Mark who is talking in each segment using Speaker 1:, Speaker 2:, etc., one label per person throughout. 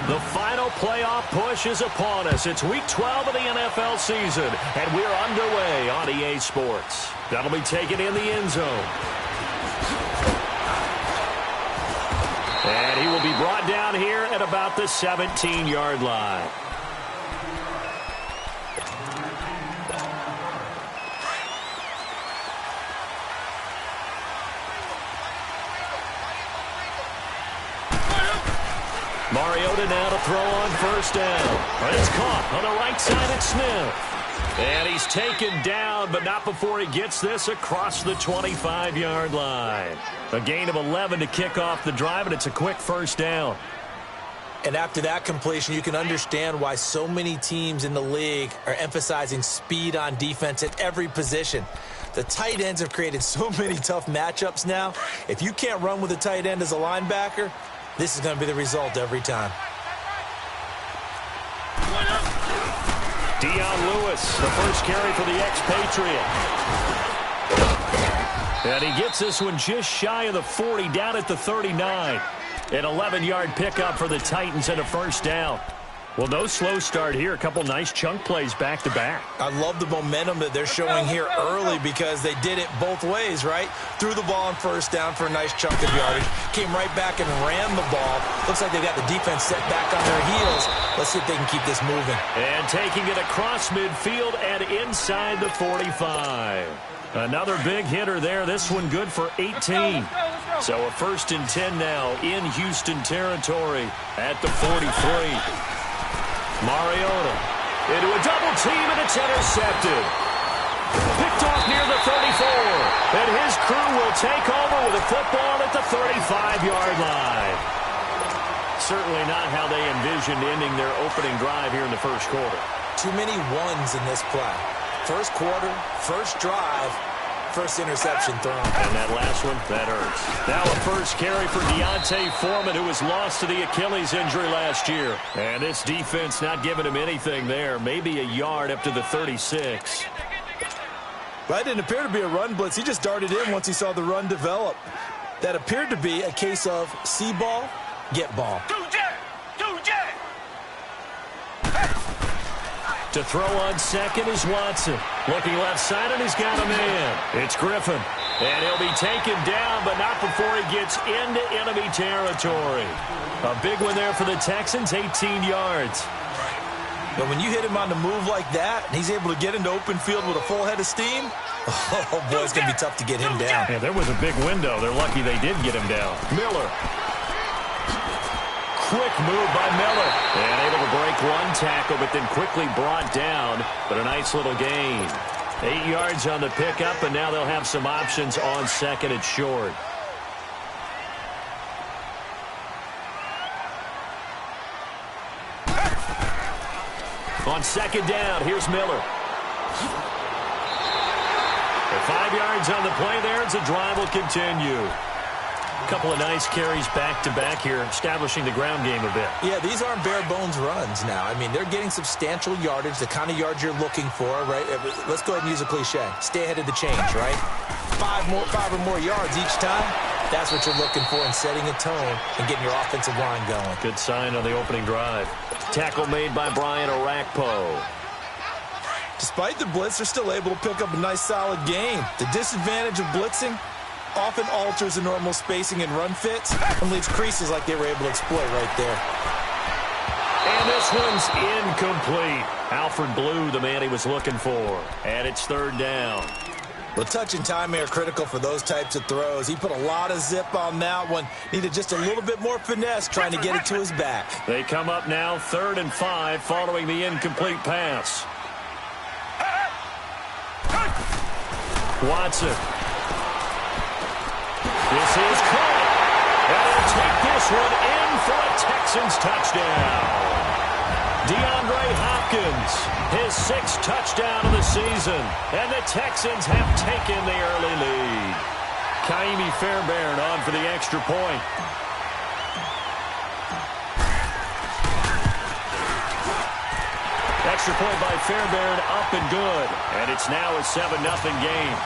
Speaker 1: The final playoff push is upon us. It's Week 12 of the NFL season, and we're underway on EA Sports. That'll be taken in the end zone. And he will be brought down here at about the 17-yard line. Mariota now to throw on first down. But it's caught on the right side at Smith. And he's taken down, but not before he gets this across the 25-yard line. A gain of 11 to kick off the drive, and it's a quick first down.
Speaker 2: And after that completion, you can understand why so many teams in the league are emphasizing speed on defense at every position. The tight ends have created so many tough matchups now. If you can't run with a tight end as a linebacker, this is going to be the result every time.
Speaker 1: Dion Lewis, the first carry for the expatriate. And he gets this one just shy of the 40, down at the 39. An 11-yard pickup for the Titans and a first down. Well, no slow start here. A couple nice chunk plays back-to-back.
Speaker 2: I love the momentum that they're showing here early because they did it both ways, right? Threw the ball on first down for a nice chunk of yardage. Came right back and ran the ball. Looks like they've got the defense set back on their heels. Let's see if they can keep this moving.
Speaker 1: And taking it across midfield and inside the 45. Another big hitter there. This one good for 18. So a 1st and 10 now in Houston territory at the 43. Mariota into a double team, and it's intercepted. Picked off near the 34. And his crew will take over with a football at the 35-yard line. Certainly not how they envisioned ending their opening drive here in the first quarter.
Speaker 2: Too many ones in this play. First quarter, first drive, first interception thrown.
Speaker 1: And that last one, that hurts. Now a first carry for Deontay Foreman, who was lost to the Achilles injury last year. And this defense not giving him anything there. Maybe a yard up to the 36.
Speaker 2: That didn't appear to be a run blitz. He just darted in once he saw the run develop. That appeared to be a case of see ball, get ball.
Speaker 1: To throw on second is Watson. Looking left side, and he's got a man. It's Griffin. And he'll be taken down, but not before he gets into enemy territory. A big one there for the Texans, 18 yards.
Speaker 2: But when you hit him on the move like that, and he's able to get into open field with a full head of steam, oh, boy, it's going to be tough to get him down.
Speaker 1: Yeah, there was a big window. They're lucky they did get him down. Miller. Quick move by Miller. And able to break one tackle, but then quickly brought down. But a nice little gain. 8 yards on the pickup, and now they'll have some options on second and short. On second down, here's Miller. 5 yards on the play there as the drive will continue. A couple of nice carries back-to-back here, establishing the ground game a bit.
Speaker 2: Yeah, these aren't bare-bones runs now. I mean, they're getting substantial yardage, the kind of yards you're looking for, right? Let's go ahead and use a cliche. Stay ahead of the change, right? Five or more yards each time. That's what you're looking for in setting a tone and getting your offensive line going.
Speaker 1: Good sign on the opening drive. Tackle made by Brian Orakpo.
Speaker 2: Despite the blitz, they're still able to pick up a nice, solid gain. The disadvantage of blitzing often alters the normal spacing and run fits and leaves creases like they were able to exploit right there.
Speaker 1: And this one's incomplete. Alfred Blue, the man he was looking for. And it's third down.
Speaker 2: Well, touch and timing are critical for those types of throws. He put a lot of zip on that one. Needed just a little bit more finesse trying to get it to his back.
Speaker 1: They come up now 3rd and 5 following the incomplete pass. Watson. This is caught. And he'll take this one in for a Texans touchdown. DeAndre Hopkins, his 6th touchdown of the season. And the Texans have taken the early lead. Kaimi Fairbairn on for the extra point. Extra point by Fairbairn, up and good. And it's now a 7-0 game.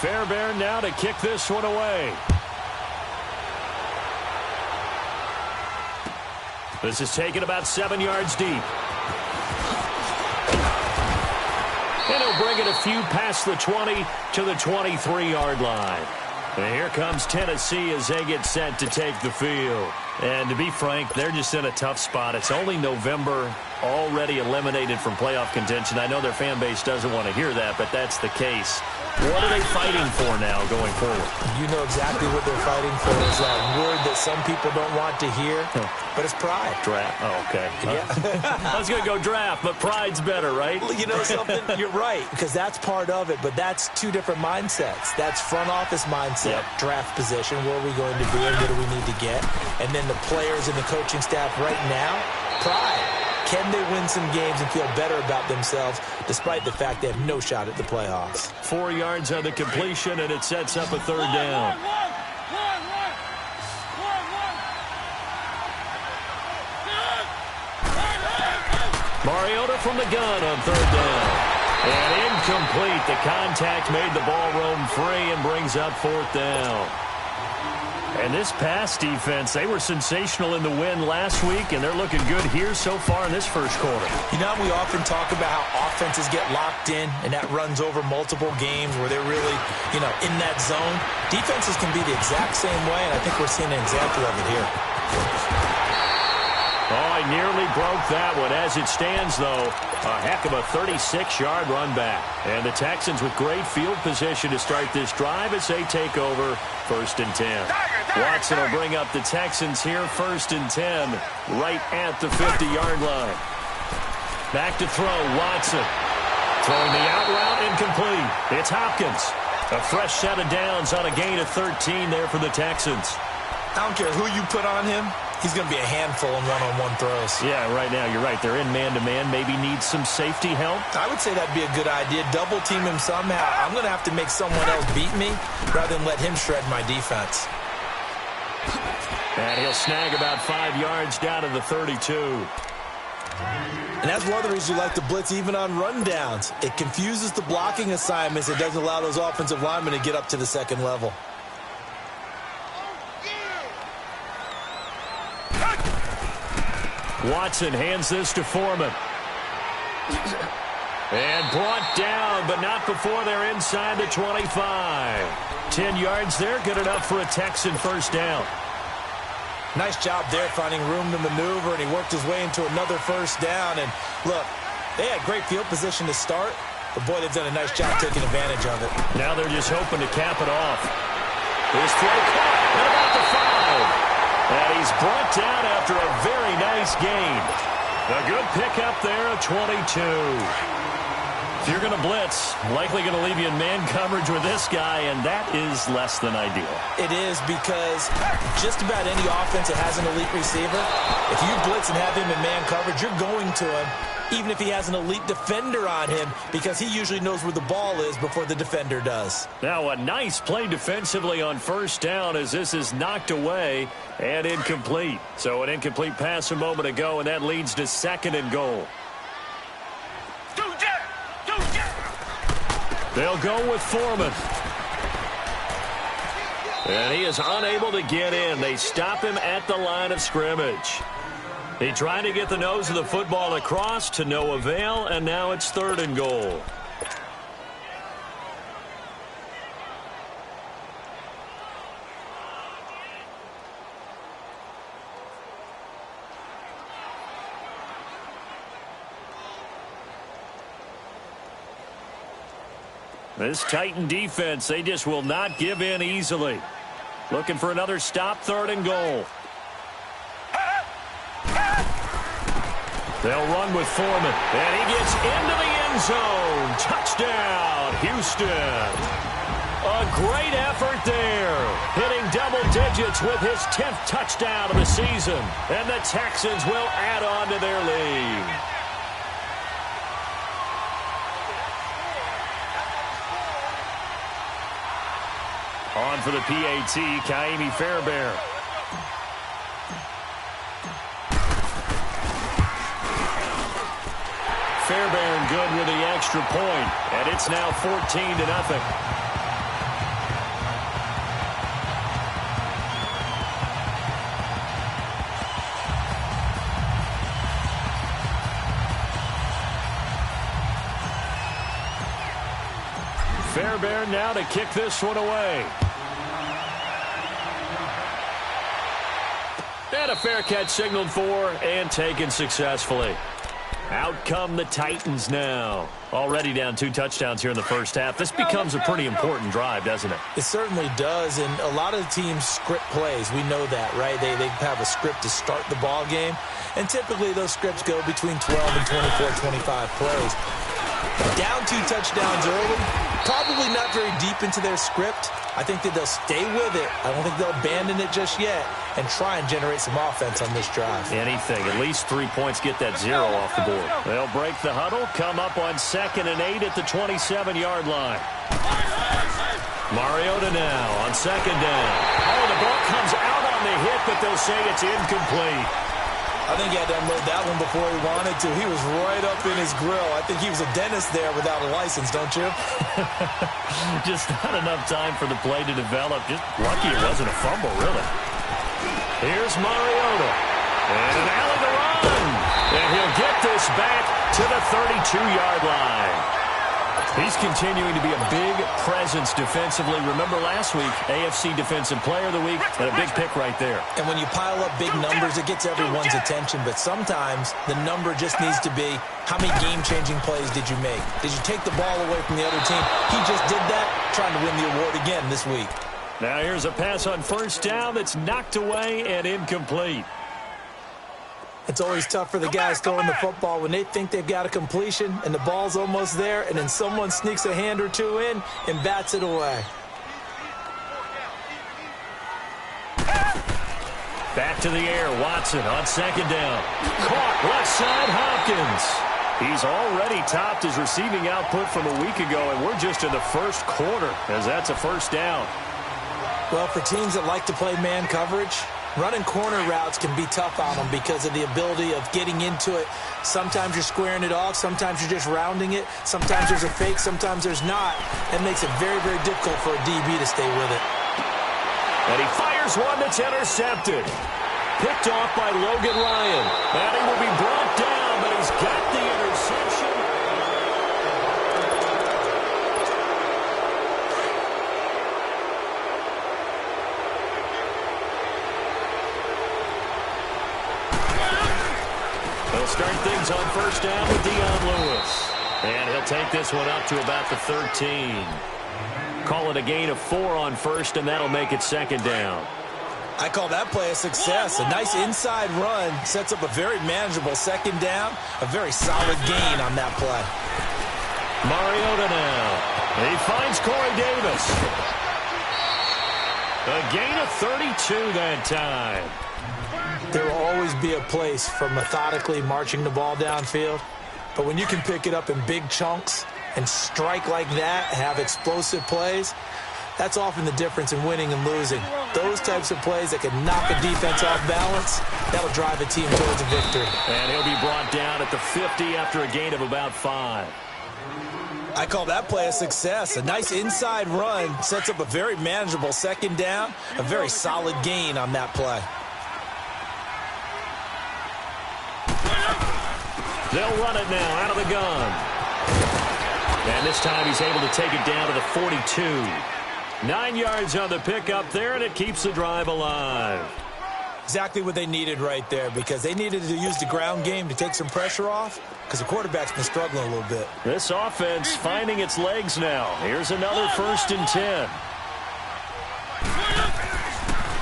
Speaker 1: Fairbairn now to kick this one away. This is taken about 7 yards deep. And he'll bring it a few past the 20 to the 23-yard line. And here comes Tennessee as they get set to take the field. And to be frank, they're just in a tough spot. It's only November, already eliminated from playoff contention. I know their fan base doesn't want to hear that, but that's the case. What are they fighting for now going forward?
Speaker 2: You know exactly what they're fighting for. Is that word that some people don't want to hear, but it's pride.
Speaker 1: Draft. Oh, okay.
Speaker 2: Yeah.
Speaker 1: I was going to go draft, but pride's better, right?
Speaker 2: Well, you know something? You're right, because that's part of it, but that's two different mindsets. That's front office mindset, draft position, where are we going to be and what do we need to get? And then the players and the coaching staff right now, pride. Can they win some games and feel better about themselves despite the fact they have no shot at the playoffs?
Speaker 1: 4 yards on the completion, and it sets up a third down. Mariota from the gun on third down. And incomplete. The contact made the ball roam free and brings up fourth down. And this pass defense, they were sensational in the win last week, and they're looking good here so far in this first quarter.
Speaker 2: You know, we often talk about how offenses get locked in, and that runs over multiple games where they're really, in that zone. Defenses can be the exact same way, and I think we're seeing an example of it here.
Speaker 1: Oh, he nearly broke that one. As it stands, though, a heck of a 36-yard run back. And the Texans with great field position to start this drive as they take over 1st and 10. Watson will bring up the Texans here, 1st and 10, right at the 50-yard line. Back to throw, Watson. Throwing the out route, incomplete. It's Hopkins. A fresh set of downs on a gain of 13 there for the Texans.
Speaker 2: I don't care who you put on him. He's going to be a handful in one-on-one throws.
Speaker 1: Yeah, right now, you're right. They're in man-to-man. Maybe needs some safety help.
Speaker 2: I would say that'd be a good idea. Double-team him somehow. I'm going to have to make someone else beat me rather than let him shred my defense.
Speaker 1: And he'll snag about 5 yards down to the 32.
Speaker 2: And that's one of the reasons you like to blitz even on rundowns. It confuses the blocking assignments. It doesn't allow those offensive linemen to get up to the second level.
Speaker 1: Watson hands this to Foreman. And brought down, but not before they're inside the 25. 10 yards there, good enough for a Texan first down.
Speaker 2: Nice job there finding room to maneuver, and he worked his way into another first down. And look, they had great field position to start, but boy, they've done a nice job taking advantage of it.
Speaker 1: Now they're just hoping to cap it off. This throw caught at about the 5. And he's brought down after a very nice gain. A good pickup there, a 22. If you're going to blitz, likely going to leave you in man coverage with this guy, and that is less than ideal.
Speaker 2: It is, because just about any offense that has an elite receiver, if you blitz and have him in man coverage, you're going to him, even if he has an elite defender on him, because he usually knows where the ball is before the defender does.
Speaker 1: Now a nice play defensively on first down as this is knocked away and incomplete. So an incomplete pass a moment ago, and that leads to 2nd and goal. They'll go with Foreman. And he is unable to get in. They stop him at the line of scrimmage. He tried to get the nose of the football across to no avail, and now it's 3rd and goal. This Titan defense, they just will not give in easily. Looking for another stop, 3rd and goal. They'll run with Foreman, and he gets into the end zone. Touchdown, Houston. A great effort there, hitting double digits with his 10th touchdown of the season. And the Texans will add on to their lead. On for the PAT, Kese Fairbairn. Fairbairn good with the extra point, and it's now 14-0. Fairbairn now to kick this one away. And a fair catch signaled for and taken successfully. Out come the Titans now. Already down 2 touchdowns here in the first half. This becomes a pretty important drive, doesn't it?
Speaker 2: It certainly does, and a lot of teams script plays. We know that, right? They have a script to start the ball game, and typically those scripts go between 12 and 24, 25 plays. Down 2 touchdowns early, probably not very deep into their script. I think that they'll stay with it. I don't think they'll abandon it just yet and try and generate some offense on this drive.
Speaker 1: Anything. At least 3 points get that 0 off the board. They'll break the huddle, come up on 2nd and 8 at the 27-yard line. Mariota now on 2nd down. Oh, the ball comes out on the hit, but they'll say it's incomplete.
Speaker 2: I think he had to unload that one before he wanted to. He was right up in his grill. I think he was a dentist there without a license, don't you?
Speaker 1: Just not enough time for the play to develop. Just lucky it wasn't a fumble, really. Here's Mariota. And an alley to run. And he'll get this back to the 32-yard line. He's continuing to be a big presence defensively. Remember last week, AFC Defensive Player of the Week, and a big pick right there.
Speaker 2: And when you pile up big numbers, it gets everyone's attention. But sometimes the number just needs to be, how many game-changing plays did you make? Did you take the ball away from the other team? He just did that, trying to win the award again this week.
Speaker 1: Now here's a pass on 1st down that's knocked away and incomplete.
Speaker 2: It's always tough for the guys throwing the football when they think they've got a completion and the ball's almost there, and then someone sneaks a hand or two in and bats it away.
Speaker 1: Back to the air, Watson on 2nd down. Caught left side, Hopkins. He's already topped his receiving output from a week ago, and we're just in the first quarter as that's a 1st down.
Speaker 2: Well, for teams that like to play man coverage, running corner routes can be tough on them because of the ability of getting into it. Sometimes you're squaring it off. Sometimes you're just rounding it. Sometimes there's a fake. Sometimes there's not. That makes it very, very difficult for a DB to stay with it.
Speaker 1: And he fires one that's intercepted. Picked off by Logan Ryan. And he will be brought down, but he's got the interception. They'll start things on 1st down with Dion Lewis. And he'll take this one up to about the 13. Call it a gain of 4 on 1st, and that'll make it 2nd down.
Speaker 2: I call that play a success. A nice inside run sets up a very manageable 2nd down. A very solid gain on that play.
Speaker 1: Mariota now. He finds Corey Davis. A gain of 32 that time.
Speaker 2: There will always be a place for methodically marching the ball downfield. But when you can pick it up in big chunks and strike like that, have explosive plays, that's often the difference in winning and losing. Those types of plays that can knock a defense off balance, that'll drive a team towards a victory.
Speaker 1: And he'll be brought down at the 50 after a gain of about 5.
Speaker 2: I call that play a success. A nice inside run sets up a very manageable 2nd down, a very solid gain on that play.
Speaker 1: They'll run it now out of the gun. And this time he's able to take it down to the 42. 9 yards on the pickup there, and it keeps the drive alive.
Speaker 2: Exactly what they needed right there, because they needed to use the ground game to take some pressure off, because the quarterback's been struggling a little bit.
Speaker 1: This offense finding its legs now. Here's another 1st and 10.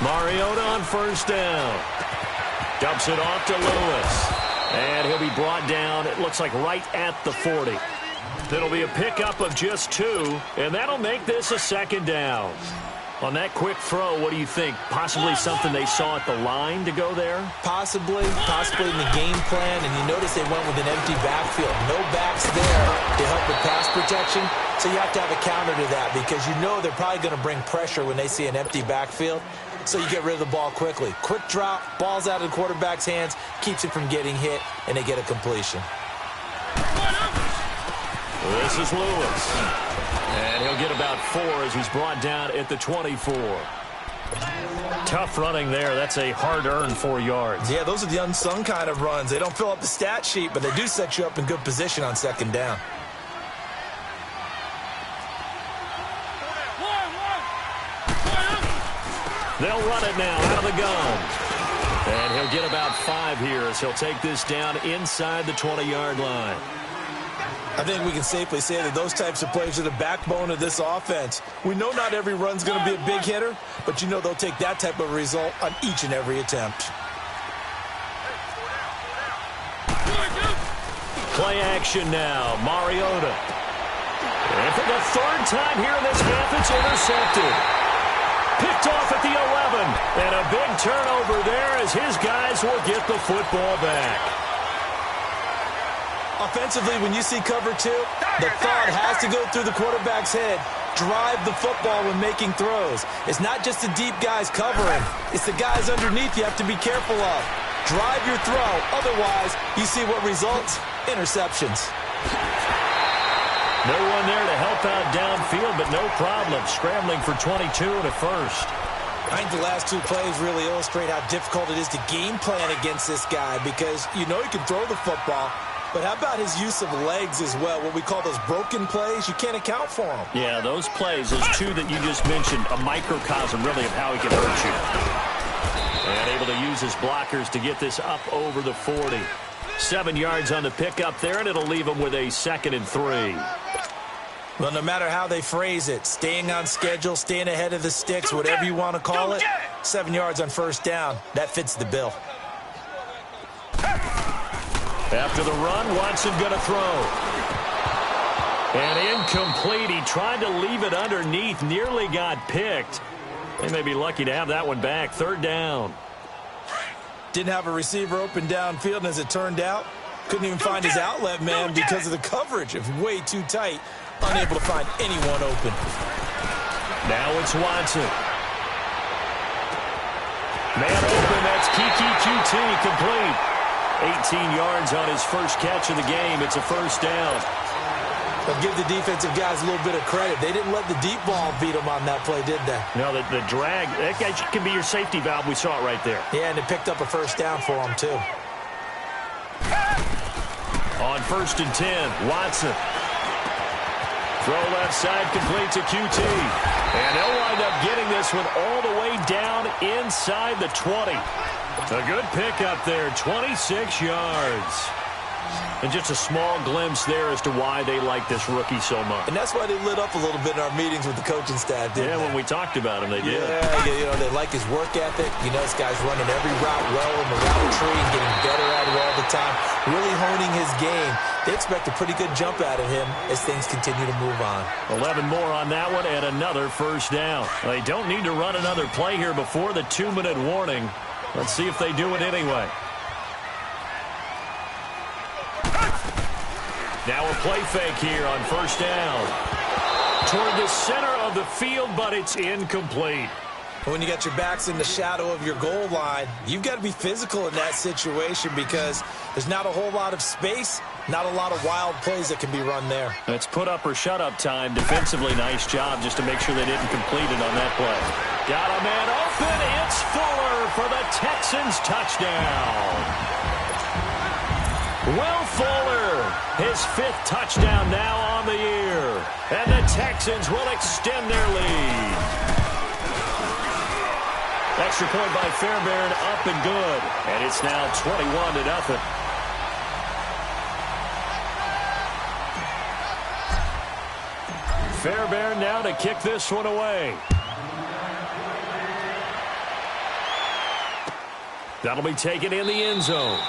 Speaker 1: Mariota on 1st down. Dumps it off to Lewis. And he'll be brought down, it looks like right at the 40. It'll be a pickup of just 2, and that'll make this a 2nd down. On that quick throw, what do you think? Possibly something they saw at the line to go there?
Speaker 2: Possibly in the game plan, and you notice they went with an empty backfield. No backs there to help with pass protection, so you have to have a counter to that because you know they're probably going to bring pressure when they see an empty backfield. So you get rid of the ball quickly. Quick drop, ball's out of the quarterback's hands, keeps it from getting hit, and they get a completion.
Speaker 1: This is Lewis. And he'll get about 4 as he's brought down at the 24. Tough running there. That's a hard-earned 4 yards.
Speaker 2: Yeah, those are the unsung kind of runs. They don't fill up the stat sheet, but they do set you up in good position on 2nd down.
Speaker 1: They'll run it now out of the gun. And he'll get about 5 here as he'll take this down inside the 20-yard line.
Speaker 2: I think we can safely say that those types of plays are the backbone of this offense. We know not every run's going to be a big hitter, but you know they'll take that type of result on each and every attempt.
Speaker 1: Play action now, Mariota. And for the 3rd time here in this half, it's intercepted. Picked off at the 11. And a big turnover there as his guys will get the football back.
Speaker 2: Offensively, when you see cover 2, the thought has to go through the quarterback's head. Drive the football when making throws. It's not just the deep guys covering. It's the guys underneath you have to be careful of. Drive your throw. Otherwise, you see what results? Interceptions.
Speaker 1: No one there to help out downfield, but no problem. Scrambling for 22 and a first.
Speaker 2: I think the last 2 plays really illustrate how difficult it is to game plan against this guy because you know he can throw the football, but how about his use of legs as well? What we call those broken plays, you can't account for them.
Speaker 1: Yeah, those plays, those 2 that you just mentioned, a microcosm really of how he can hurt you. And able to use his blockers to get this up over the 40. 7 yards on the pickup there, and it'll leave him with a 2nd and 3.
Speaker 2: Well, no matter how they phrase it, staying on schedule, staying ahead of the sticks, whatever you want to call it, 7 yards on 1st down, that fits the bill.
Speaker 1: After the run, Watson going to throw. And incomplete. He tried to leave it underneath, nearly got picked. They may be lucky to have that one back. 3rd down.
Speaker 2: Didn't have a receiver open downfield, and as it turned out, couldn't even find his outlet man because of the coverage. It was way too tight. Unable to find anyone open.
Speaker 1: Now it's Watson. Man open, that's Keke QT, complete. 18 yards on his first catch of the game. It's a 1st down.
Speaker 2: But give the defensive guys a little bit of credit. They didn't let the deep ball beat them on that play, did they?
Speaker 1: No, the drag, that guy can be your safety valve. We saw it right there.
Speaker 2: Yeah, and it picked up a 1st down for them, too.
Speaker 1: On 1st and 10, Watson. Throw left side, complete to QT. And they'll wind up getting this one all the way down inside the 20. A good pickup there, 26 yards. And just a small glimpse there as to why they like this rookie so much.
Speaker 2: And that's why they lit up a little bit in our meetings with the coaching staff, didn't they?
Speaker 1: Yeah, when we talked about him, they did.
Speaker 2: Yeah, you know, they like his work ethic. You know, this guy's running every route well in the route tree and getting better at it all the time, really honing his game. They expect a pretty good jump out of him as things continue to move on.
Speaker 1: 11 more on that one and another 1st down. They don't need to run another play here before the 2-minute warning. Let's see if they do it anyway. Now a play fake here on 1st down. Toward the center of the field, but it's incomplete.
Speaker 2: When you got your backs in the shadow of your goal line, you've got to be physical in that situation because there's not a whole lot of space, not a lot of wild plays that can be run there.
Speaker 1: It's put up or shut up time. Defensively, nice job just to make sure they didn't complete it on that play. Got a man open. It's Fuller for the Texans touchdown. Will Fuller, his 5th touchdown now on the year. And the Texans will extend their lead. Extra point by Fairbairn, up and good. And it's now 21-0. Fairbairn now to kick this one away. That'll be taken in the end zone.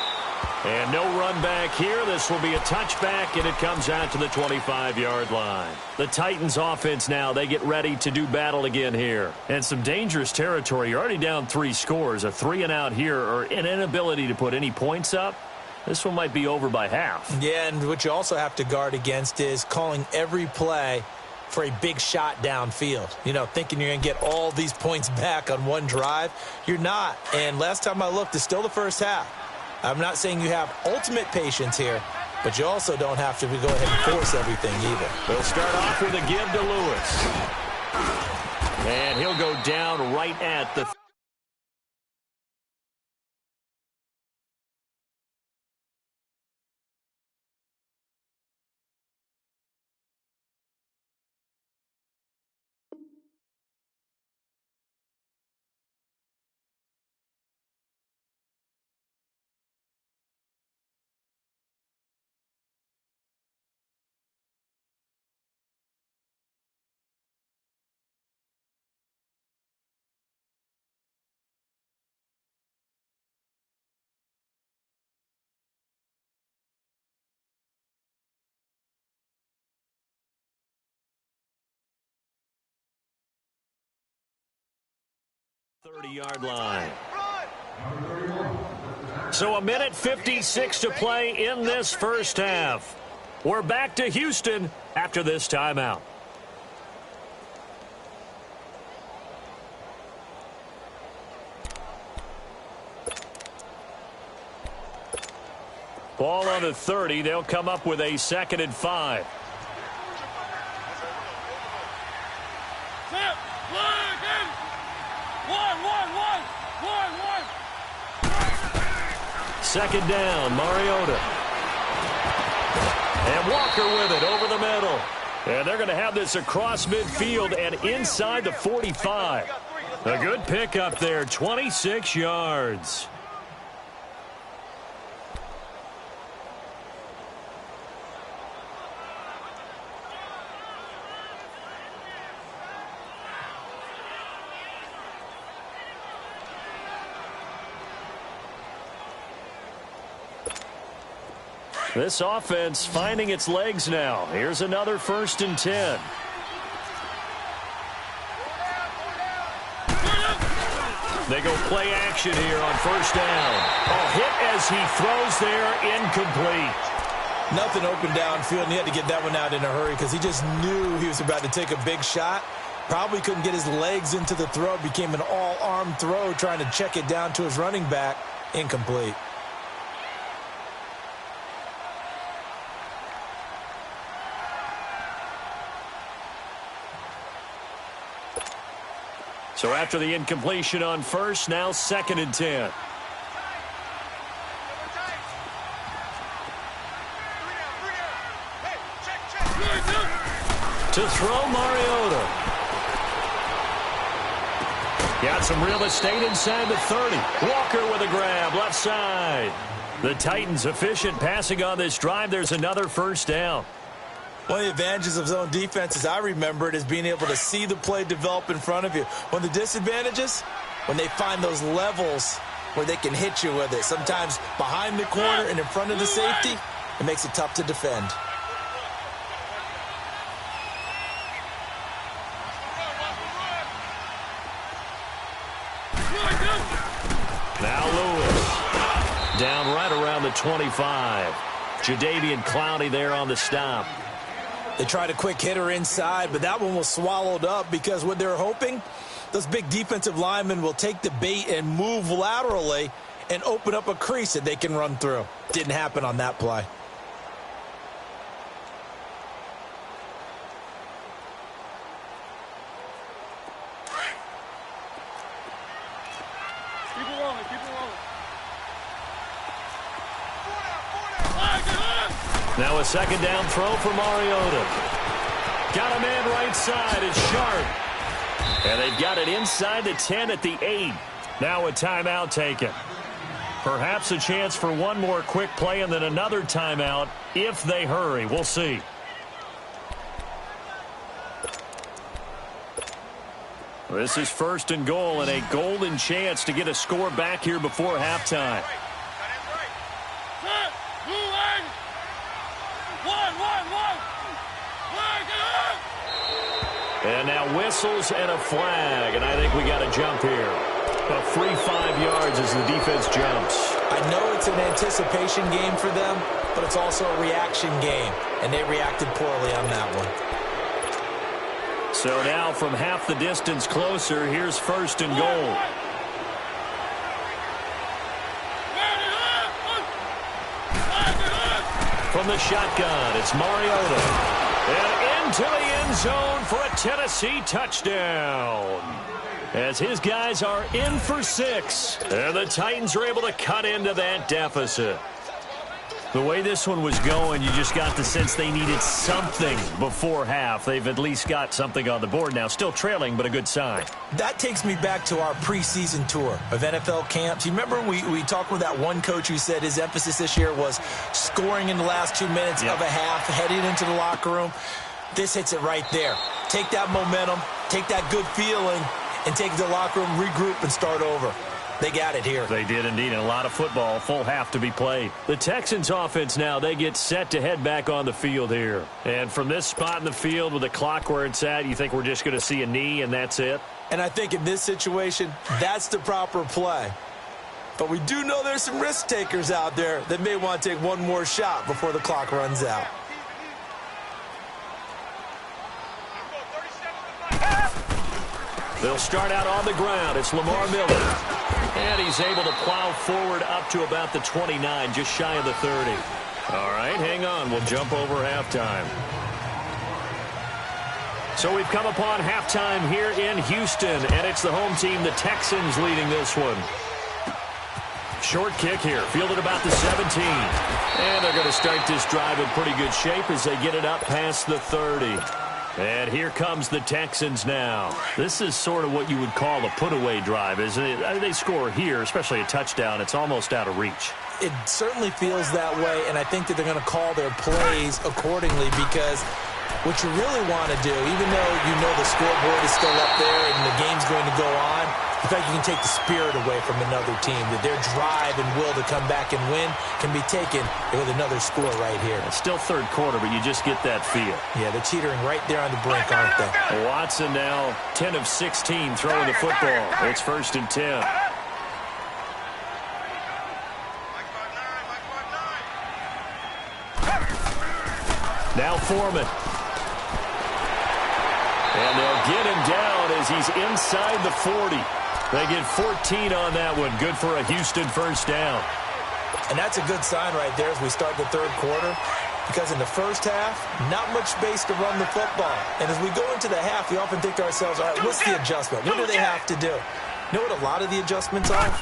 Speaker 1: And no run back here. This will be a touchback, and it comes out to the 25-yard line. The Titans offense now, they get ready to do battle again here. And some dangerous territory. You're already down 3 scores. A 3-and-out here or an inability to put any points up. This one might be over by half. Yeah, and what you also have to guard against is calling every play for a big shot downfield. You know, thinking you're going to get all these points back on one drive. You're not. And last time I looked, it's still the first half. I'm not saying you have ultimate patience here, but you also don't have to go ahead and force everything either. They'll start off with a give to Lewis. And he'll go down right at the 30-yard line. So a minute 56 to play in this first half. We're back to Houston after this timeout. Ball on the 30. They'll come up with a 2nd and 5. Second down, Mariota. And Walker with it over the middle. And they're going to have this across midfield and inside the 45. A good pickup there, 26 yards. This offense finding its legs now. Here's another 1st and 10. They go play action here on 1st down. A hit as he throws there, incomplete.
Speaker 2: Nothing open downfield, and he had to get that one out in a hurry because he just knew he was about to take a big shot. Probably couldn't get his legs into the throw. Became an all-arm throw trying to check it down to his running back. Incomplete.
Speaker 1: So after the incompletion on 1st, now 2nd and 10. To throw, Mariota. Got some real estate inside the 30. Walker with a grab, left side. The Titans efficient passing on this drive. There's another 1st down.
Speaker 2: One of the advantages of zone defense, as I remember it, is being able to see the play develop in front of you. One of the disadvantages, when they find those levels where they can hit you with it. Sometimes behind the corner and in front of the safety, it makes it tough to defend.
Speaker 1: Now Lewis. Down right around the 25. Jadeveon Clowney there on the stop.
Speaker 2: They tried a quick hitter inside, but that one was swallowed up because what they're hoping, those big defensive linemen will take the bait and move laterally and open up a crease that they can run through. Didn't happen on that play.
Speaker 3: Keep it rolling, keep it rolling.
Speaker 1: Now a 2nd down throw for Mariota. Got a man right side. It's Sharp. And they've got it inside the 10 at the 8. Now a timeout taken. Perhaps a chance for one more quick play and then another timeout if they hurry. We'll see. This is 1st and goal and a golden chance to get a score back here before halftime. And now whistles and a flag, and I think we got a jump here. A free 5 yards as the defense jumps.
Speaker 2: I know it's an anticipation game for them, but it's also a reaction game, and they reacted poorly on that one.
Speaker 1: So now from half the distance closer, here's 1st and goal. From the shotgun, it's Mariota. And into the end zone for a Tennessee touchdown. As his guys are in for 6. And the Titans are able to cut into that deficit. The way this one was going, you just got the sense they needed something before half. They've at least got something on the board now. Still trailing, but a good sign.
Speaker 2: That takes me back to our preseason tour of NFL camps. You remember we talked with that one coach who said his emphasis this year was scoring in the last 2 minutes of a half, heading into the locker room. This hits it right there. Take that momentum, take that good feeling, and take it to the locker room, regroup, and start over. They got it here.
Speaker 1: They did indeed, and a lot of football, full half to be played. The Texans offense now, they get set to head back on the field here. And from this spot in the field with the clock where it's at, you think we're just going to see a knee and that's it?
Speaker 2: And I think in this situation, that's the proper play. But we do know there's some risk takers out there that may want to take one more shot before the clock runs out.
Speaker 1: They'll start out on the ground. It's Lamar Miller. And he's able to plow forward up to about the 29, just shy of the 30. All right, hang on. We'll jump over halftime. So we've come upon halftime here in Houston, and it's the home team, the Texans, leading this one. Short kick here, fielded about the 17. And they're going to start this drive in pretty good shape as they get it up past the 30. And here comes the Texans now. This is sort of what you would call a put-away drive, isn't it? They score here, especially a touchdown. It's almost out of reach.
Speaker 2: It certainly feels that way, and I think that they're going to call their plays accordingly because what you really want to do, even though you know the scoreboard is still up there and the game's going to go on, in fact, you can take the spirit away from another team, that their drive and will to come back and win can be taken with another score right here.
Speaker 1: It's still third quarter, but you just get that feel.
Speaker 2: Yeah, they're teetering right there on the brink, aren't they?
Speaker 1: Watson now 10 of 16 throwing the football. It's 1st and 10. Now Foreman. And they'll get him down as he's inside the 40. They get 14 on that one. Good for a Houston first down.
Speaker 2: And that's a good sign right there as we start the third quarter. Because in the first half, not much space to run the football. And as we go into the half, we often think to ourselves, all right, what's the adjustment? What do they have to do? You know what a lot of the adjustments are?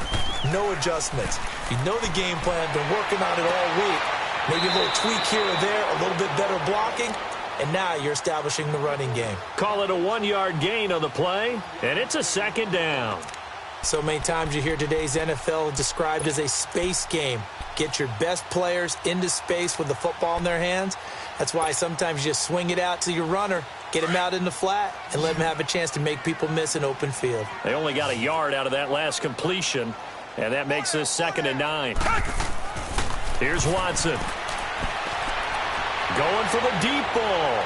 Speaker 2: No adjustments. You know the game plan, been working on it all week. Maybe a little tweak here or there, a little bit better blocking. And now you're establishing the running game.
Speaker 1: Call it a 1-yard gain on the play, and it's a 2nd down.
Speaker 2: So many times you hear today's NFL described as a space game. Get your best players into space with the football in their hands. That's why sometimes you just swing it out to your runner, get him out in the flat, and let him have a chance to make people miss an open field.
Speaker 1: They only got a yard out of that last completion, and that makes this 2nd and 9. Here's Watson. Going for the deep ball.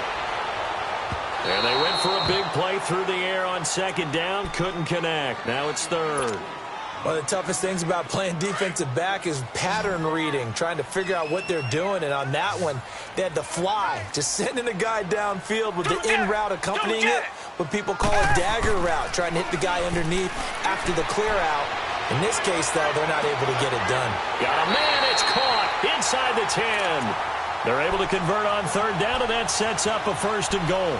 Speaker 1: And they went for a big play through the air on 2nd down. Couldn't connect. Now it's 3rd.
Speaker 2: One of the toughest things about playing defensive back is pattern reading, trying to figure out what they're doing. And on that one, they had to fly, just sending a guy downfield with the in route accompanying it, what people call a dagger route, trying to hit the guy underneath after the clear out. In this case, though, they're not able to get it done.
Speaker 1: Got a man. It's caught inside the 10. They're able to convert on 3rd down, and that sets up a 1st and goal.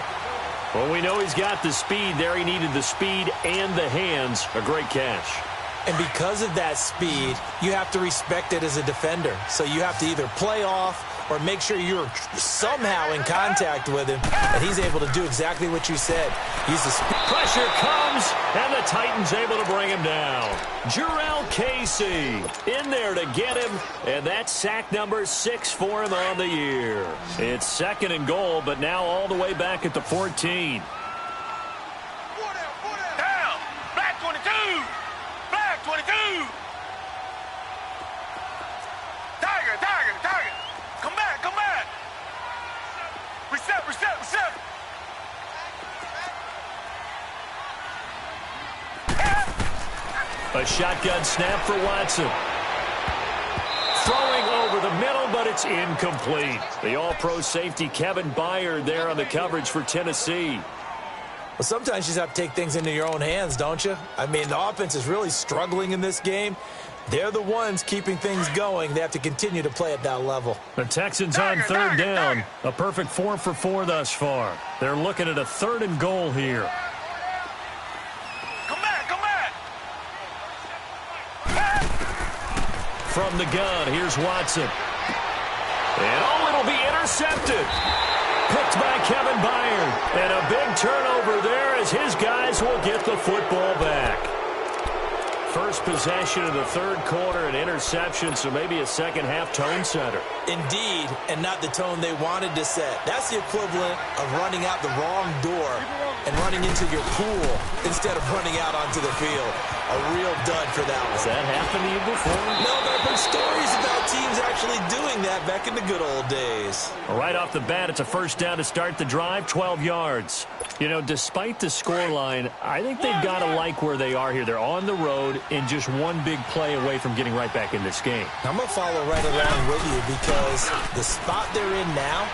Speaker 1: Well, we know he's got the speed there. He needed the speed and the hands. A great catch.
Speaker 2: And because of that speed, you have to respect it as a defender. So you have to either play off or make sure you're somehow in contact with him, and he's able to do exactly what you said. Use the speed.
Speaker 1: Pressure comes, and the Titans able to bring him down. Jurrell Casey in there to get him, and that's sack number 6 for him on the year. It's 2nd and goal, but now all the way back at the 14.
Speaker 3: Down! Black 22! Black 22! Tiger! Tiger! Tiger! Come back! Come back! Reset! Reset! Reset!
Speaker 1: A shotgun snap for Watson. Throwing over the middle, but it's incomplete. The all-pro safety Kevin Byard there on the coverage for Tennessee.
Speaker 2: Well, sometimes you just have to take things into your own hands, don't you? I mean, the offense is really struggling in this game. They're the ones keeping things going. They have to continue to play at that level.
Speaker 1: The Texans on 3rd down. A perfect 4 for 4 thus far. They're looking at a 3rd and goal here.
Speaker 3: Come back! Come back!
Speaker 1: From the gun, here's Watson. And it'll be intercepted. Picked by Kevin Byard. And a big turnover there as his guys will get the football back. First possession of the 3rd quarter, an interception, so maybe a second-half tone setter.
Speaker 2: Indeed, and not the tone they wanted to set. That's the equivalent of running out the wrong door and running into your pool instead of running out onto the field. A real dud for that one.
Speaker 1: Has that happened to you before?
Speaker 2: No, but I've heard stories about teams actually doing that back in the good old days.
Speaker 1: Right off the bat, it's a first down to start the drive, 12 yards. You know, despite the scoreline, I think they've got to like where they are here. They're on the road and just one big play away from getting right back in this game.
Speaker 2: I'm going to follow right along with you because the spot they're in now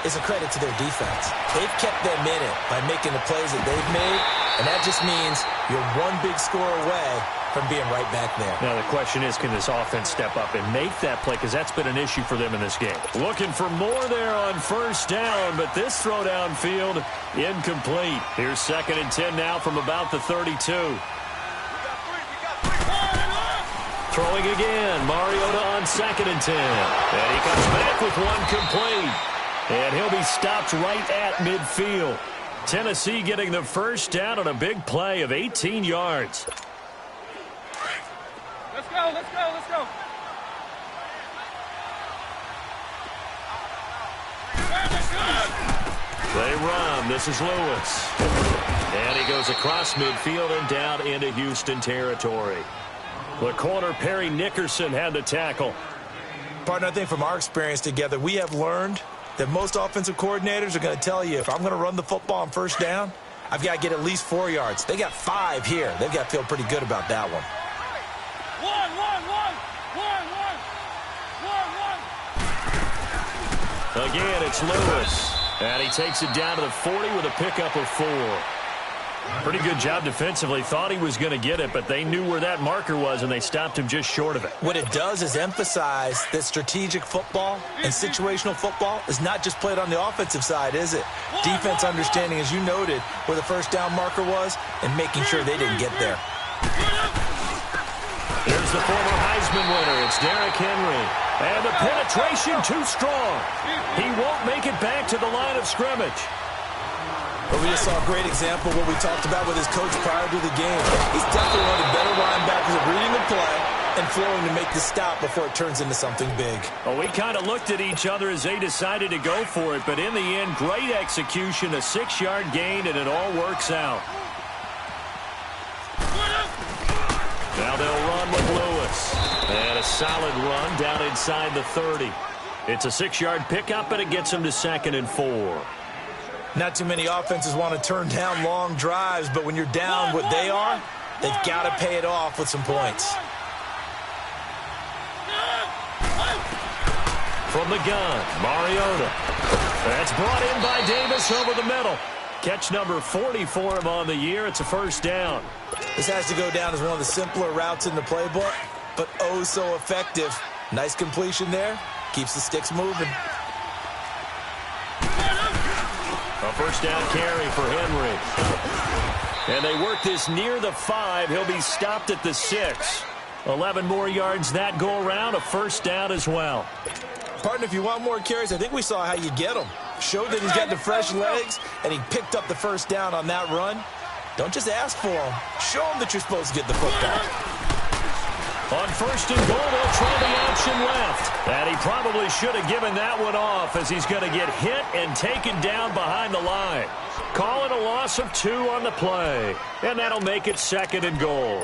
Speaker 2: is a credit to their defense. They've kept them in it by making the plays that they've made, and that just means you're one big score away from being right back there.
Speaker 1: Now, the question is, can this offense step up and make that play? Because that's been an issue for them in this game. Looking for more there on first down, but this throw downfield incomplete. Here's 2nd and 10 now from about the 32. Throwing again. Mariota on 2nd and 10. And he comes back with one complete. And he'll be stopped right at midfield. Tennessee getting the first down on a big play of 18 yards.
Speaker 3: Let's go, let's go, let's go.
Speaker 1: They run. This is Lewis. And he goes across midfield and down into Houston territory. The corner, Perry Nickerson, had the tackle.
Speaker 2: Partner, I think from our experience together, we have learned that most offensive coordinators are going to tell you, if I'm going to run the football on first down, I've got to get at least 4 yards. They got 5 here. They've got to feel pretty good about that one.
Speaker 1: Again, it's Lewis. And he takes it down to the 40 with a pickup of 4. Pretty good job defensively. Thought he was going to get it, but they knew where that marker was, and they stopped him just short of it.
Speaker 2: What it does is emphasize that strategic football and situational football is not just played on the offensive side, is it? Defense understanding, as you noted, where the first down marker was and making sure they didn't get there.
Speaker 1: Here's the former Heisman winner. It's Derrick Henry. And the penetration too strong. He won't make it back to the line of scrimmage.
Speaker 2: But we just saw a great example of what we talked about with his coach prior to the game. He's definitely one of the better linebackers at reading the play and flowing to make the stop before it turns into something big.
Speaker 1: Well, we kind of looked at each other as they decided to go for it, but in the end, great execution, a 6-yard gain, and it all works out. Now they'll run with Lewis. And a solid run down inside the 30. It's a 6-yard pickup, and it gets him to 2nd and 4.
Speaker 2: Not too many offenses want to turn down long drives, but when you're down what they are, they've got to pay it off with some points.
Speaker 1: From the gun, Mariota. That's brought in by Davis over the middle. Catch number 40 for him on the year. It's a first down.
Speaker 2: This has to go down as one of the simpler routes in the playbook, but oh so effective. Nice completion there. Keeps the sticks moving.
Speaker 1: A first down carry for Henry. And they work this near the 5. He'll be stopped at the 6. 11 more yards that go around. A first down as well.
Speaker 2: Partner, if you want more carries, I think we saw how you get them. Showed that he's got the fresh legs, and he picked up the first down on that run. Don't just ask for them. Show them that you're supposed to get the football.
Speaker 1: On 1st and goal, they'll try the option left. And he probably should have given that one off as he's going to get hit and taken down behind the line. Call it a loss of 2 on the play. And that'll make it 2nd and goal.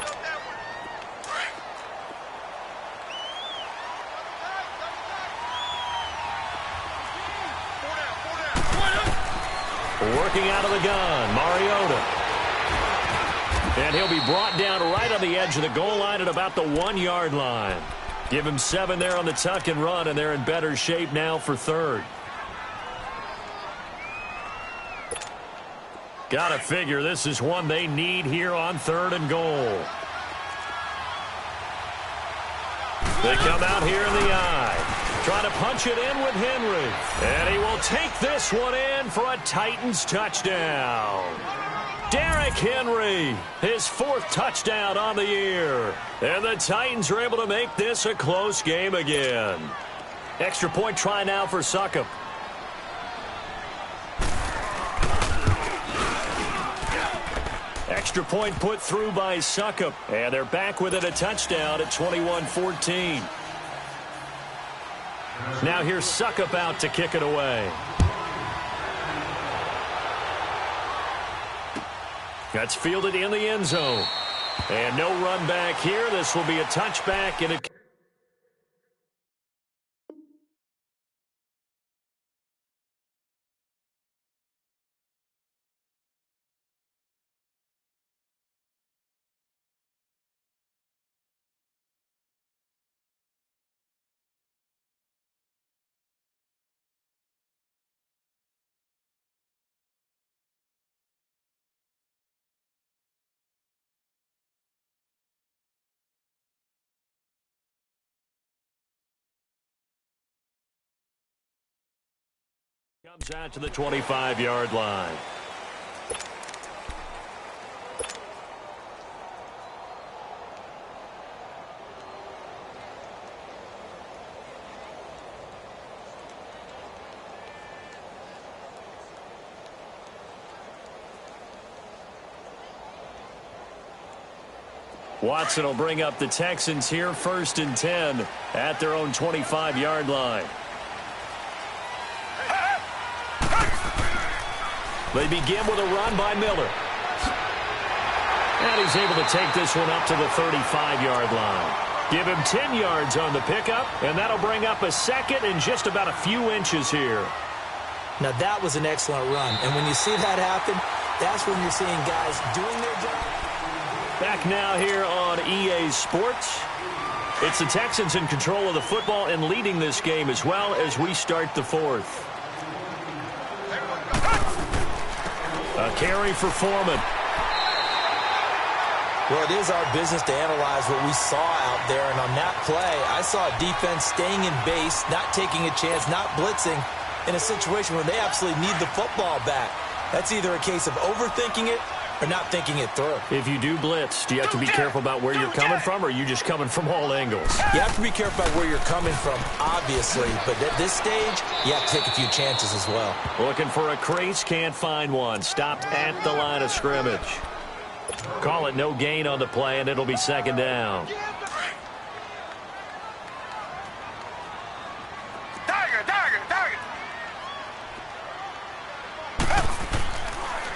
Speaker 1: Working out of the gun, Mariota. And he'll be brought down right on the edge of the goal line at about the 1-yard line. Give him 7 there on the tuck and run, and they're in better shape now for 3rd. Gotta figure this is one they need here on 3rd and goal. They come out here in the eye. Trying to punch it in with Henry. And he will take this one in for a Titans touchdown. Derrick Henry, his 4th touchdown on the year. And the Titans are able to make this a close game again. Extra point try now for Succop. Extra point put through by Succop. And they're back within a touchdown at 21-14. Now here's Succop out to kick it away. That's fielded in the end zone. And no run back here. This will be a touchback and it comes out to the 25-yard line. Watson will bring up the Texans here, 1st and 10 at their own 25-yard line. They begin with a run by Miller. And he's able to take this one up to the 35-yard line. Give him 10 yards on the pickup, and that'll bring up a second and just about a few inches here.
Speaker 2: Now, that was an excellent run. And when you see that happen, that's when you're seeing guys doing their job.
Speaker 1: Back now here on EA Sports. It's the Texans in control of the football and leading this game as well as we start the 4th. A carry for Foreman.
Speaker 2: Well, it is our business to analyze what we saw out there. And on that play, I saw a defense staying in base, not taking a chance, not blitzing in a situation where they absolutely need the football back. That's either a case of overthinking it or not thinking it through.
Speaker 1: If you do blitz, do you have to be careful about where you're coming from, or are you just coming from all angles?
Speaker 2: You have to be careful about where you're coming from, obviously. But at this stage, you have to take a few chances as well.
Speaker 1: Looking for a crease, can't find one. Stopped at the line of scrimmage. Call it no gain on the play, and it'll be 2nd down.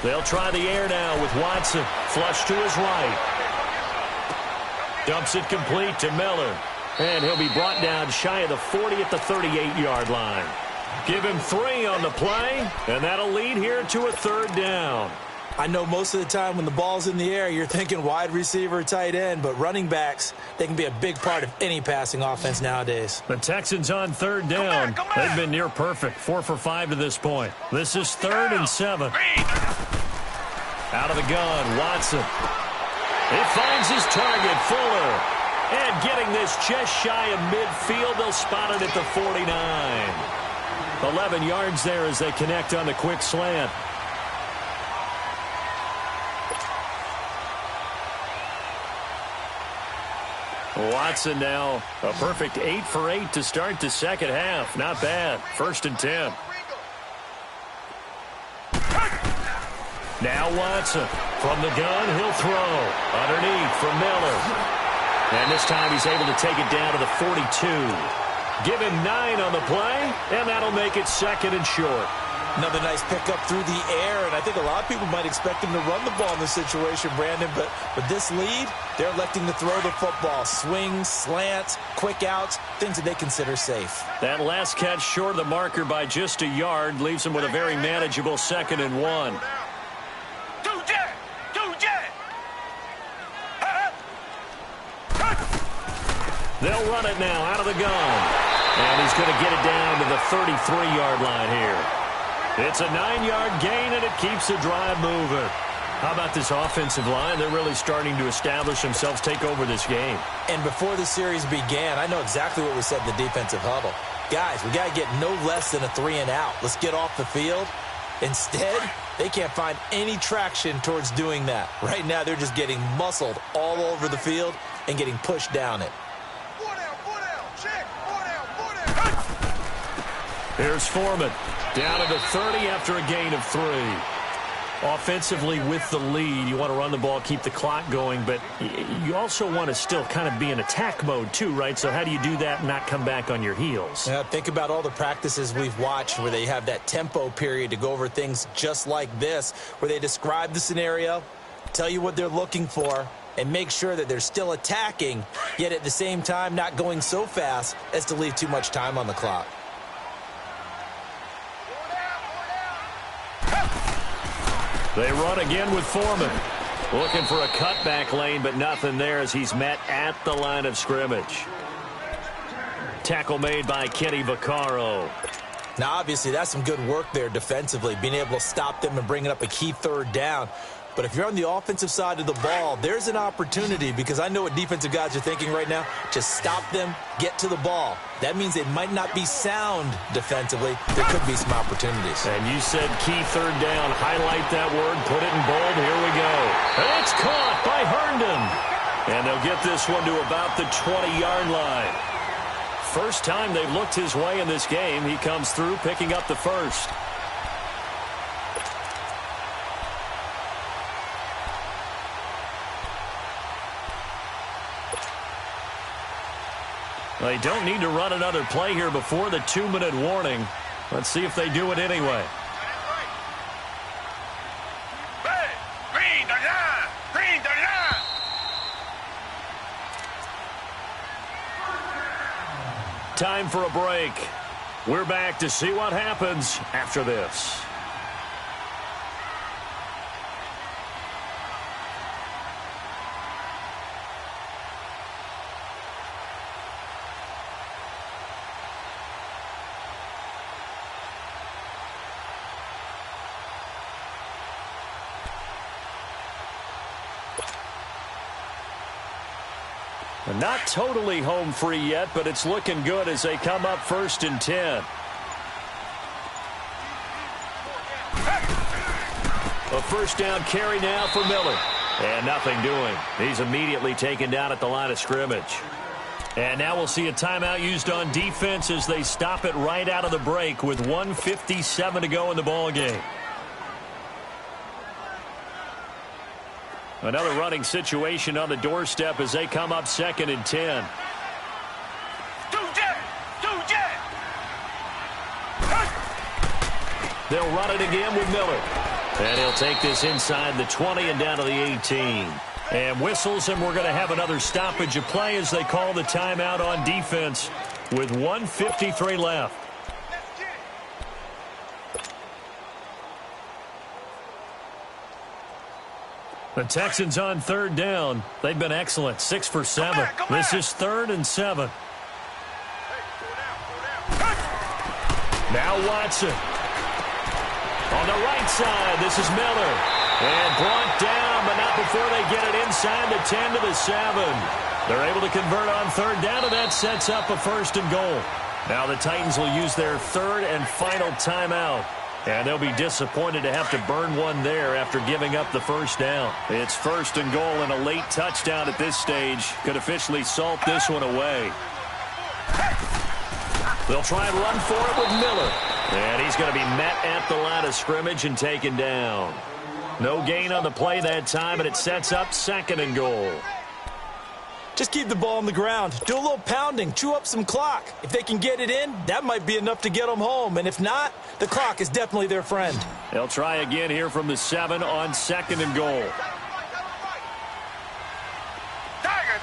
Speaker 1: They'll try the air now with Watson. Flush to his right. Dumps it complete to Miller. And he'll be brought down shy of the 40 at the 38-yard line. Give him 3 on the play, and that'll lead here to a 3rd down.
Speaker 2: I know most of the time when the ball's in the air, you're thinking wide receiver, tight end, but running backs, they can be a big part of any passing offense nowadays.
Speaker 1: The Texans on 3rd down. They've been near perfect, 4 for 5 to this point. This is 3rd and 7. Out of the gun, Watson. It finds his target, Fuller. And getting this just shy of midfield, they'll spot it at the 49. 11 yards there as they connect on the quick slant. Watson now a perfect 8 for 8 to start the second half. Not bad. 1st and 10. Now Watson from the gun. He'll throw underneath for Miller. And this time he's able to take it down to the 42. Give him 9 on the play, and that'll make it 2nd and short.
Speaker 2: Another nice pickup through the air, and I think a lot of people might expect him to run the ball in this situation, Brandon, but with this lead, they're electing to throw the football. Swings, slants, quick outs, things that they consider safe.
Speaker 1: That last catch short of the marker by just a yard leaves them with a very manageable 2nd and 1. They'll run it now out of the gun. And he's going to get it down to the 33-yard line here. It's a 9-yard gain, and it keeps the drive moving. How about this offensive line? They're really starting to establish themselves, take over this game.
Speaker 2: And before the series began, I know exactly what we said in the defensive huddle. Guys, we got to get no less than a 3-and-out. Let's get off the field. Instead, they can't find any traction towards doing that. Right now, they're just getting muscled all over the field and getting pushed down it.
Speaker 1: Here's Foreman. Down to the 30 after a gain of 3. Offensively with the lead, you want to run the ball, keep the clock going, but you also want to still kind of be in attack mode too, right? So how do you do that and not come back on your heels?
Speaker 2: Yeah, think about all the practices we've watched where they have that tempo period to go over things just like this, where they describe the scenario, tell you what they're looking for, and make sure that they're still attacking, yet at the same time not going so fast as to leave too much time on the clock.
Speaker 1: They run again with Foreman. Looking for a cutback lane, but nothing there as he's met at the line of scrimmage. Tackle made by Kenny Vaccaro.
Speaker 2: Now, obviously, that's some good work there defensively, being able to stop them and bringing up a key third down. But if you're on the offensive side of the ball, there's an opportunity, because I know what defensive guys are thinking right now. Just stop them, get to the ball. That means it might not be sound defensively. There could be some opportunities.
Speaker 1: And you said key third down. Highlight that word, put it in bold. Here we go. And it's caught by Herndon. And they'll get this one to about the 20-yard line. First time they've looked his way in this game. He comes through picking up the first. They don't need to run another play here before the 2-minute warning. Let's see if they do it anyway.
Speaker 3: Green, green,
Speaker 1: Time for a break. We're back to see what happens after this. Not totally home free yet, but it's looking good as they come up 1st and 10. A first down carry now for Miller. And nothing doing. He's immediately taken down at the line of scrimmage. And now we'll see a timeout used on defense as they stop it right out of the break with 1:57 to go in the ball game. Another running situation on the doorstep as they come up 2nd and 10. They'll run it again with Miller. And he'll take this inside the 20 and down to the 18. And whistles, and we're going to have another stoppage of play as they call the timeout on defense with 1:53 left. The Texans on 3rd down. They've been excellent, 6 for 7. This is 3rd and 7. Now Watson. On the right side, this is Miller. And brought down, but not before they get it inside the 10 to the 7. They're able to convert on 3rd down, and that sets up a 1st and goal. Now the Titans will use their 3rd and final timeout. And they'll be disappointed to have to burn one there after giving up the 1st down. It's 1st and goal, and a late touchdown at this stage could officially salt this one away. They'll try and run for it with Miller. And he's going to be met at the line of scrimmage and taken down. No gain on the play that time, and it sets up 2nd and goal.
Speaker 2: Just keep the ball on the ground. Do a little pounding. Chew up some clock. If they can get it in, that might be enough to get them home. And if not, the clock is definitely their friend.
Speaker 1: They'll try again here from the 7 on 2nd and goal.
Speaker 3: Tiger.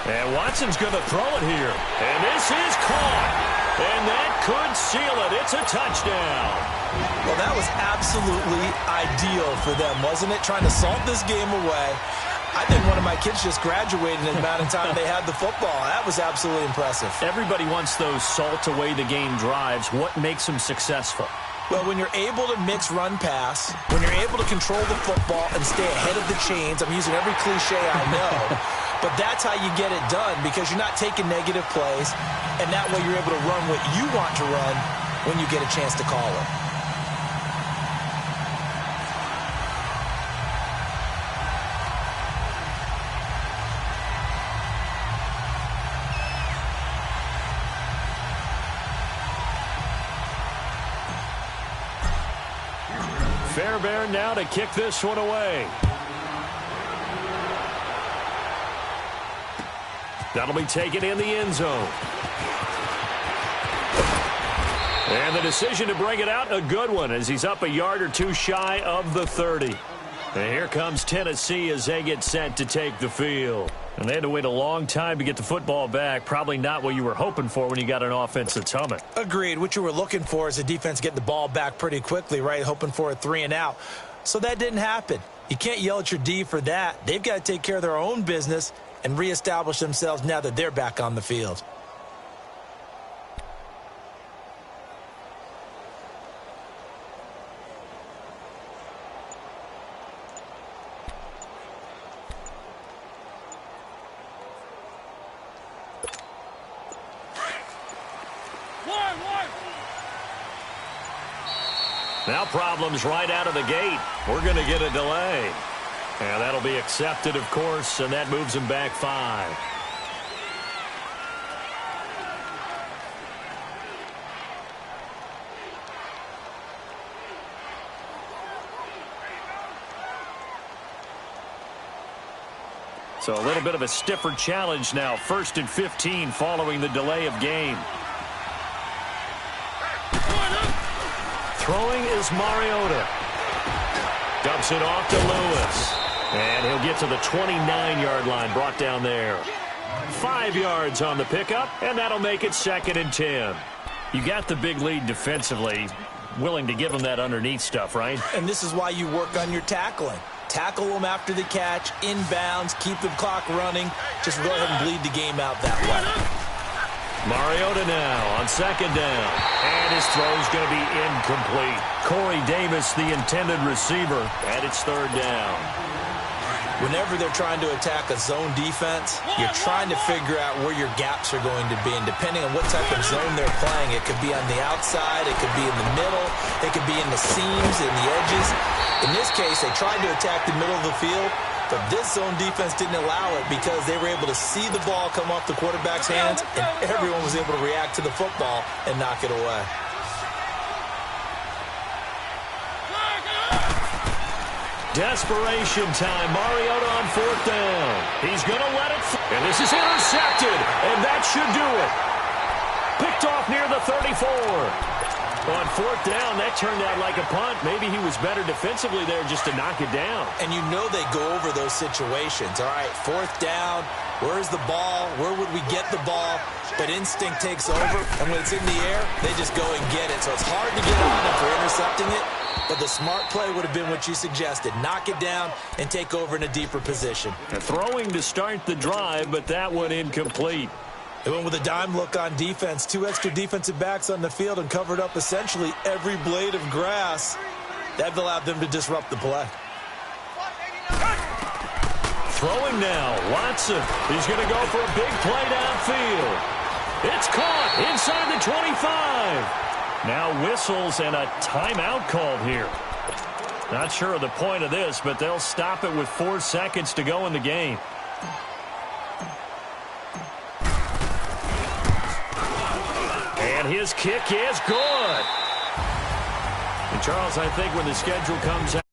Speaker 1: And Watson's going to throw it here. And this is caught. And that could seal it. It's a touchdown.
Speaker 2: Well, that was absolutely ideal for them, wasn't it? Trying to salt this game away. I think one of my kids just graduated in the amount of time they had the football. That was absolutely impressive.
Speaker 1: Everybody wants those salt away the game drives. What makes them successful?
Speaker 2: Well, when you're able to mix run-pass, when you're able to control the football and stay ahead of the chains, I'm using every cliche I know, but that's how you get it done because you're not taking negative plays, and that way you're able to run what you want to run when you get a chance to call it.
Speaker 1: Fairbairn now to kick this one away. That'll be taken in the end zone. And the decision to bring it out, a good one, as he's up a yard or two shy of the 30. And here comes Tennessee as they get set to take the field. And they had to wait a long time to get the football back. Probably not what you were hoping for when you got an offense that's humming.
Speaker 2: Agreed. What you were looking for is the defense getting the ball back pretty quickly, right? Hoping for a 3 and out. So that didn't happen. You can't yell at your D for that. They've got to take care of their own business and reestablish themselves now that they're back on the field.
Speaker 1: Now problems right out of the gate. We're going to get a delay. And that'll be accepted, of course, and that moves him back 5. So a little bit of a stiffer challenge now. 1st and 15 following the delay of game. Throwing is Mariota. Dumps it off to Lewis. And he'll get to the 29-yard line, brought down there. 5 yards on the pickup, and that'll make it 2nd and 10. You got the big lead defensively. Willing to give them that underneath stuff, right?
Speaker 2: And this is why you work on your tackling. Tackle them after the catch, inbounds, keep the clock running. Just go ahead and bleed the game out that way.
Speaker 1: Mariota now on 2nd down. And his throw's going to be incomplete. Corey Davis, the intended receiver, and it's 3rd down.
Speaker 2: Whenever they're trying to attack a zone defense, you're trying to figure out where your gaps are going to be. And depending on what type of zone they're playing, it could be on the outside, it could be in the middle, it could be in the seams, in the edges. In this case, they tried to attack the middle of the field, but this zone defense didn't allow it because they were able to see the ball come off the quarterback's hands, and everyone was able to react to the football and knock it away.
Speaker 1: Desperation time. Mariota on 4th down. He's going to let it. And this is intercepted. And that should do it. Picked off near the 34. On 4th down, that turned out like a punt. Maybe he was better defensively there just to knock it down.
Speaker 2: And you know they go over those situations. All right, 4th down. Where's the ball? Where would we get the ball? But instinct takes over. And when it's in the air, they just go and get it. So it's hard to get on them for intercepting it. But the smart play would have been what you suggested. Knock it down and take over in a deeper position.
Speaker 1: Throwing to start the drive, but that one incomplete.
Speaker 2: They went with a dime look on defense. 2 extra defensive backs on the field and covered up essentially every blade of grass. That allowed them to disrupt the play.
Speaker 1: Throwing now. Watson. He's going to go for a big play downfield. It's caught inside the 25. Now whistles and a timeout called here. Not sure of the point of this, but they'll stop it with 4 seconds to go in the game. And his kick is good. And Charles, I think when the schedule comes out,